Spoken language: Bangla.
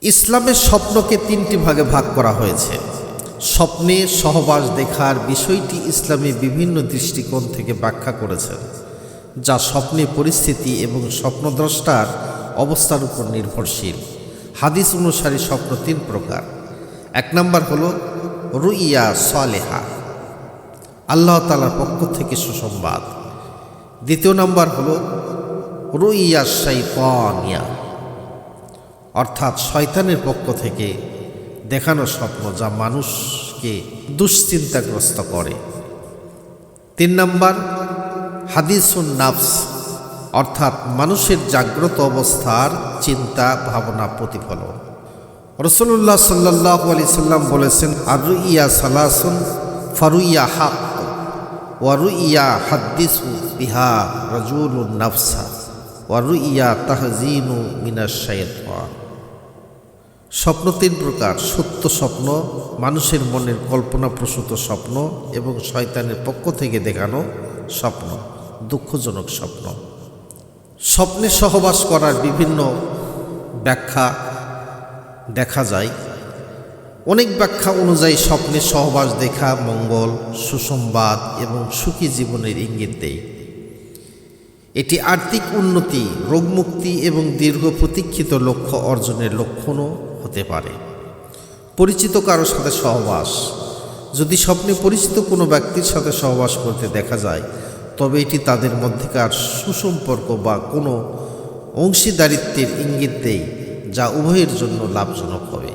ইসলামের স্বপ্নকে তিনটি ভাগে ভাগ করা হয়েছে। স্বপ্নে সহবাস দেখার বিষয়টি ইসলামী বিভিন্ন দৃষ্টিকোণ থেকে ব্যাখ্যা করেছেন, যা স্বপ্নে পরিস্থিতি এবং স্বপ্নদ্রষ্টার অবস্থার উপর নির্ভরশীল। হাদিস অনুসারে স্বপ্ন তিন প্রকার। এক নম্বর হল রুইয়া সালেহা, আল্লাহ তাআলার পক্ষ থেকে সুসংবাদ। দ্বিতীয় নম্বর হল রুইয়া শাইতানিয়া, অর্থাৎ শয়তানের পক্ষ থেকে দেখানো স্বপ্ন, যা মানুষকে দুশ্চিন্তাগ্রস্ত করে। তিন নম্বর হাদিসুন নাফস, অর্থাৎ মানুষের জাগ্রত অবস্থার চিন্তা ভাবনা প্রতিফলন। রাসূলুল্লাহ সাল্লাল্লাহু আলাইহি সাল্লাম বলেছেন, আর রুইয়া সালাসুন ফারুইয়া হাক ওয়া রুইয়া হাদ্দিসু বিহা রাজুলুন নাফসা ওয়া রুইয়া তাহজিনু মিনাশ শাইতান। স্বপ্ন তিন প্রকার: সত্য স্বপ্ন, মানুষের মনের কল্পনাপ্রসূত স্বপ্ন এবং শয়তানের পক্ষ থেকে দেখানো স্বপ্ন, দুঃখজনক স্বপ্ন। স্বপ্নে সহবাস করার বিভিন্ন ব্যাখ্যা দেখা যায়। অনেক ব্যাখ্যা অনুযায়ী স্বপ্নে সহবাস দেখা মঙ্গল, সুসংবাদ এবং সুখী জীবনের ইঙ্গিত দেয়। এটি আর্থিক উন্নতি, রোগমুক্তি এবং দীর্ঘ প্রতীক্ষিত লক্ষ্য অর্জনের লক্ষণও হতে পারে। পরিচিত কারো সাথে সহবাস: যদি স্বপ্নে পরিচিত কোনো ব্যক্তির সাথে সহবাস করতে দেখা যায়, তবে এটি তাদের মধ্যেকার সুসম্পর্ক বা কোনো অংশীদারিত্বের ইঙ্গিত দেয়, যা উভয়ের জন্য লাভজনক হবে।